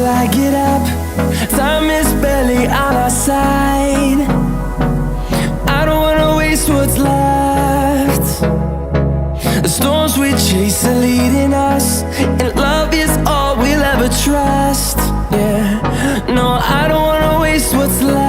I get up. Time is barely on our side. I don't wanna waste what's left. The storms we chase are leading us, and love is all we'll ever trust. Yeah, no, I don't wanna waste what's left.